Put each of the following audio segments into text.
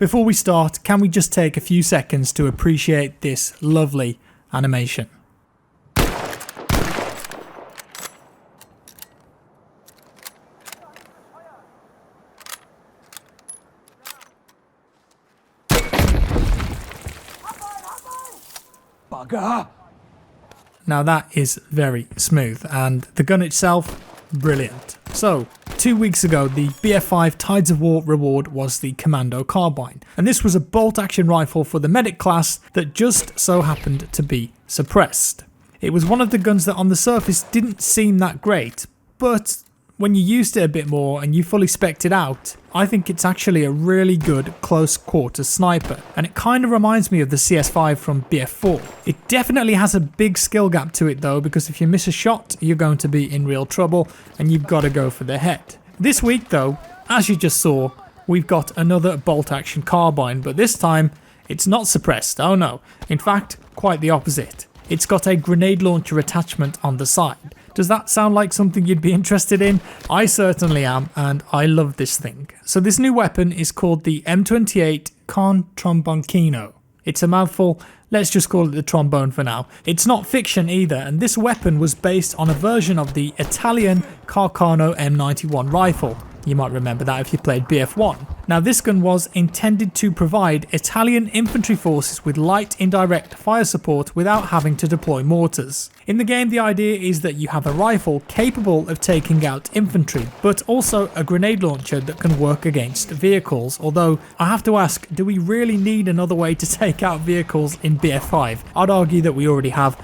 Before we start, can we just take a few seconds to appreciate this lovely animation? Bugger! Now that is very smooth, and the gun itself, brilliant. So, 2 weeks ago, the BF5 Tides of War reward was the Commando Carbine, and this was a bolt-action rifle for the medic class that just so happened to be suppressed. It was one of the guns that on the surface didn't seem that great, but when you used it a bit more and you fully spec'd it out, I think it's actually a really good close quarter sniper, and it kind of reminds me of the CS5 from BF4. It definitely has a big skill gap to it though, because if you miss a shot, you're going to be in real trouble and you've got to go for the head. This week though, as you just saw, we've got another bolt action carbine, but this time it's not suppressed, oh no. In fact, quite the opposite. It's got a grenade launcher attachment on the side. Does that sound like something you'd be interested in? I certainly am, and I love this thing. So this new weapon is called the M28 TROMBONCINO. It's a mouthful, let's just call it the trombone for now. It's not fiction either, and this weapon was based on a version of the Italian Carcano M91 rifle. You might remember that if you played BF1. Now this gun was intended to provide Italian infantry forces with light indirect fire support without having to deploy mortars. In the game the idea is that you have a rifle capable of taking out infantry, but also a grenade launcher that can work against vehicles, although I have to ask, do we really need another way to take out vehicles in BF5? I'd argue that we already have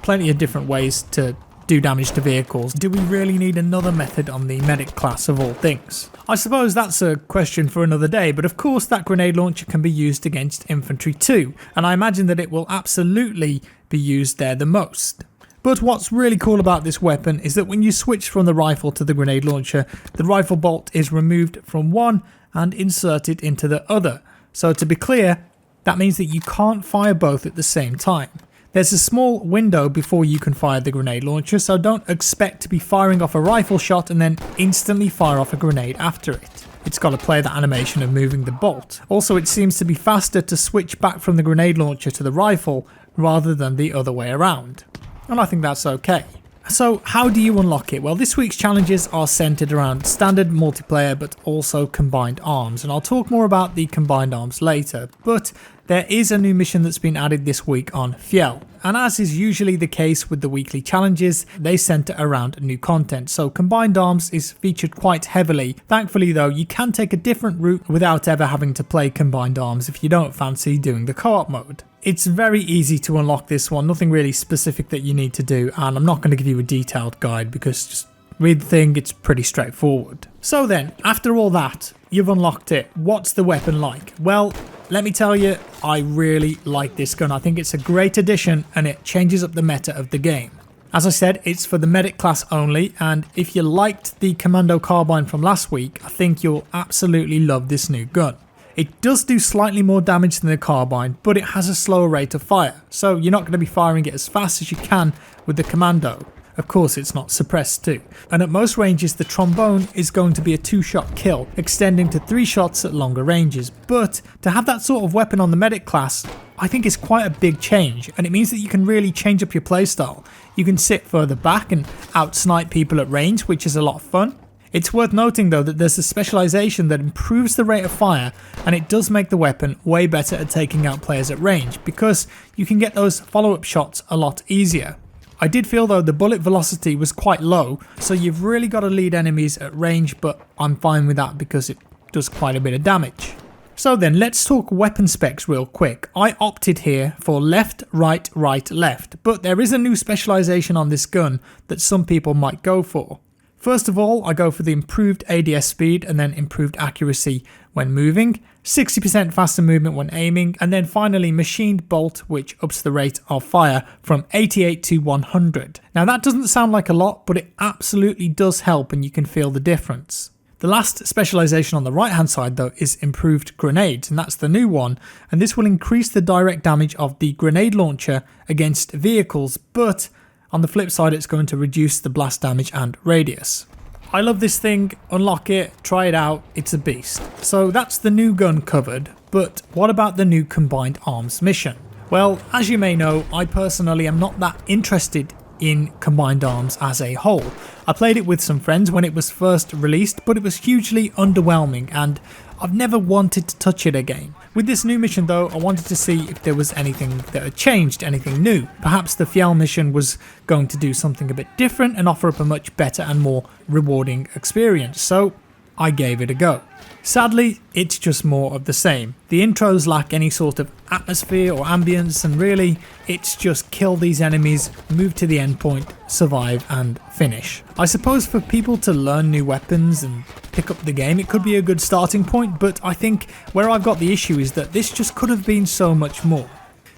plenty of different ways to do damage to vehicles. Do we really need another method on the medic class of all things? I suppose that's a question for another day, but of course that grenade launcher can be used against infantry too, and I imagine that it will absolutely be used there the most. But what's really cool about this weapon is that when you switch from the rifle to the grenade launcher, the rifle bolt is removed from one and inserted into the other. So to be clear, that means that you can't fire both at the same time. There's a small window before you can fire the grenade launcher, so don't expect to be firing off a rifle shot and then instantly fire off a grenade after it. It's got to play that animation of moving the bolt. Also, it seems to be faster to switch back from the grenade launcher to the rifle rather than the other way around. And I think that's okay. So how do you unlock it? Well, this week's challenges are centered around standard multiplayer but also combined arms, and I'll talk more about the combined arms later, but there is a new mission that's been added this week on Fiel, and as is usually the case with the weekly challenges, they center around new content, so combined arms is featured quite heavily. Thankfully though, you can take a different route without ever having to play combined arms if you don't fancy doing the co-op mode. It's very easy to unlock this one, nothing really specific that you need to do, and I'm not going to give you a detailed guide because just read the thing, it's pretty straightforward. So then, after all that, you've unlocked it. What's the weapon like? Well, let me tell you, I really like this gun. I think it's a great addition and it changes up the meta of the game. As I said, it's for the medic class only, and if you liked the Commando Carbine from last week, I think you'll absolutely love this new gun. It does do slightly more damage than the carbine, but it has a slower rate of fire, so you're not going to be firing it as fast as you can with the Commando. Of course it's not suppressed too, and at most ranges the trombone is going to be a 2-shot kill, extending to 3 shots at longer ranges, but to have that sort of weapon on the medic class I think is quite a big change, and it means that you can really change up your playstyle. You can sit further back and out-snipe people at range, which is a lot of fun. It's worth noting though that there's a specialization that improves the rate of fire, and it does make the weapon way better at taking out players at range because you can get those follow-up shots a lot easier. I did feel though the bullet velocity was quite low, so you've really got to lead enemies at range, but I'm fine with that because it does quite a bit of damage. So then let's talk weapon specs real quick. I opted here for left, right, right, left, but there is a new specialization on this gun that some people might go for. First of all, I go for the improved ADS speed and then improved accuracy when moving, 60% faster movement when aiming, and then finally machined bolt, which ups the rate of fire from 88 to 100. Now that doesn't sound like a lot, but it absolutely does help and you can feel the difference. The last specialization on the right hand side though is improved grenades, and that's the new one, and this will increase the direct damage of the grenade launcher against vehicles, but on the flip side it's going to reduce the blast damage and radius. I love this thing, unlock it, try it out, it's a beast. So that's the new gun covered, but what about the new combined arms mission? Well, as you may know, I personally am not that interested in combined arms as a whole. I played it with some friends when it was first released, but it was hugely underwhelming and I've never wanted to touch it again. With this new mission though, I wanted to see if there was anything that had changed, anything new. Perhaps the Fiel mission was going to do something a bit different and offer up a much better and more rewarding experience, so I gave it a go. Sadly, it's just more of the same. The intros lack any sort of atmosphere or ambience, and really, it's just kill these enemies, move to the end point, survive and finish. I suppose for people to learn new weapons and pick up the game, it could be a good starting point, but I think where I've got the issue is that this just could have been so much more.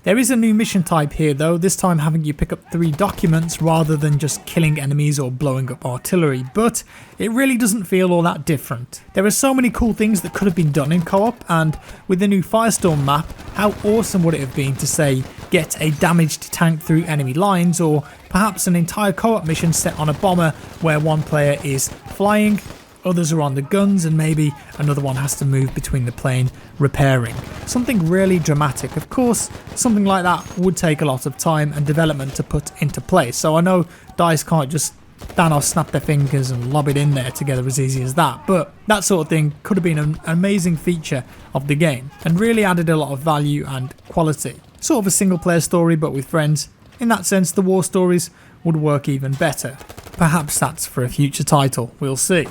There is a new mission type here though, this time having you pick up 3 documents rather than just killing enemies or blowing up artillery, but it really doesn't feel all that different. There are so many cool things that could have been done in co-op, and with the new Firestorm map, how awesome would it have been to say get a damaged tank through enemy lines, or perhaps an entire co-op mission set on a bomber where one player is flying, others are on the guns, and maybe another one has to move between the plane repairing. Something really dramatic. Of course, something like that would take a lot of time and development to put into place, so I know DICE can't just Thanos snap their fingers and lob it in there together as easy as that, but that sort of thing could have been an amazing feature of the game and really added a lot of value and quality. Sort of a single player story but with friends. In that sense, the war stories would work even better. Perhaps that's for a future title, we'll see.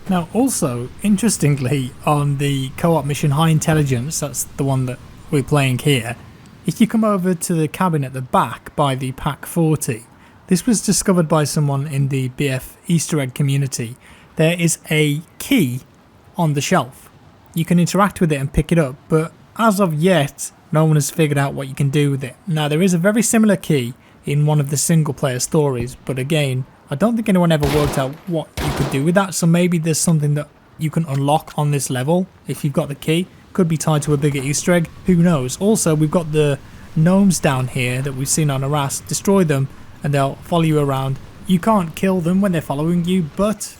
Now also, interestingly, on the co-op mission High Intelligence, that's the one that we're playing here, if you come over to the cabin at the back by the Pack 40, this was discovered by someone in the BF Easter egg community. There is a key on the shelf. You can interact with it and pick it up, but as of yet, no one has figured out what you can do with it. Now there is a very similar key in one of the single player stories, but again, I don't think anyone ever worked out what you could do with that, so maybe there's something that you can unlock on this level if you've got the key. Could be tied to a bigger Easter egg, who knows. Also, we've got the gnomes down here that we've seen on Arras. Destroy them and they'll follow you around. You can't kill them when they're following you, but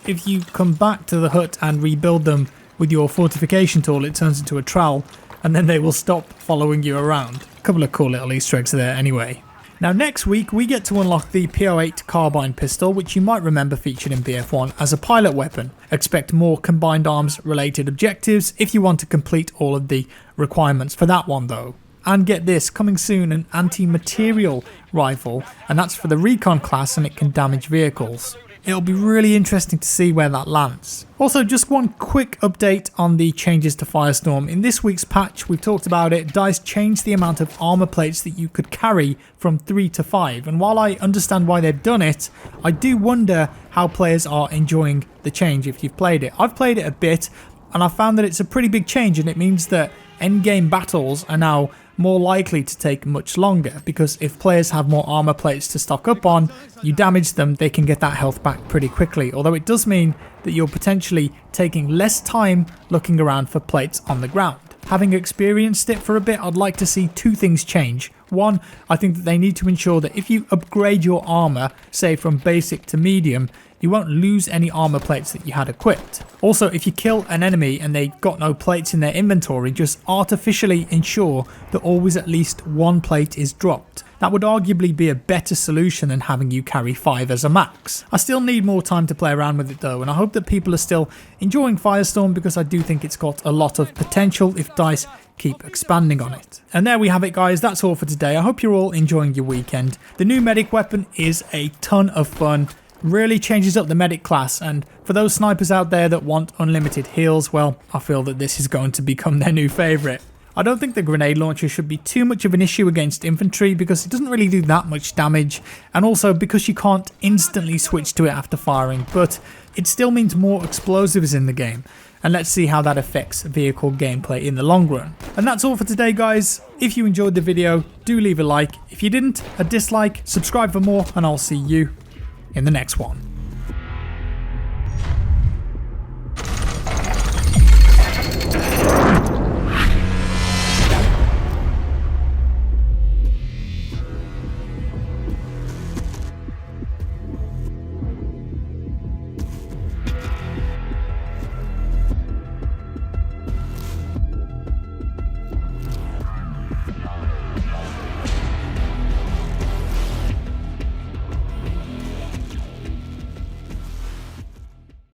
if you come back to the hut and rebuild them with your fortification tool, it turns into a trowel and then they will stop following you around. A couple of cool little Easter eggs there anyway. Now next week we get to unlock the P08 carbine pistol, which you might remember featured in BF1 as a pilot weapon. Expect more combined arms related objectives if you want to complete all of the requirements for that one though. And get this, coming soon, an anti-material rifle, and that's for the recon class and it can damage vehicles. It'll be really interesting to see where that lands. Also, just one quick update on the changes to Firestorm. In this week's patch, we've talked about it, DICE changed the amount of armor plates that you could carry from 3 to 5. And while I understand why they've done it, I do wonder how players are enjoying the change if you've played it. I've played it a bit, and I've found that it's a pretty big change, and it means that endgame battles are now more likely to take much longer, because if players have more armor plates to stock up on, you damage them, they can get that health back pretty quickly, although it does mean that you're potentially taking less time looking around for plates on the ground. Having experienced it for a bit, I'd like to see 2 things change. One, I think that they need to ensure that if you upgrade your armor, say from basic to medium, you won't lose any armor plates that you had equipped. Also, if you kill an enemy and they got no plates in their inventory, just artificially ensure that always at least 1 plate is dropped. That would arguably be a better solution than having you carry 5 as a max. I still need more time to play around with it though, and I hope that people are still enjoying Firestorm, because I do think it's got a lot of potential if DICE keep expanding on it. And there we have it guys, that's all for today. I hope you're all enjoying your weekend. The new medic weapon is a ton of fun. Really changes up the medic class, and for those snipers out there that want unlimited heals, well, I feel that this is going to become their new favourite. I don't think the grenade launcher should be too much of an issue against infantry, because it doesn't really do that much damage, and also because you can't instantly switch to it after firing, but it still means more explosives in the game, and let's see how that affects vehicle gameplay in the long run. And that's all for today guys. If you enjoyed the video, do leave a like. If you didn't, a dislike, subscribe for more, and I'll see you in the next one.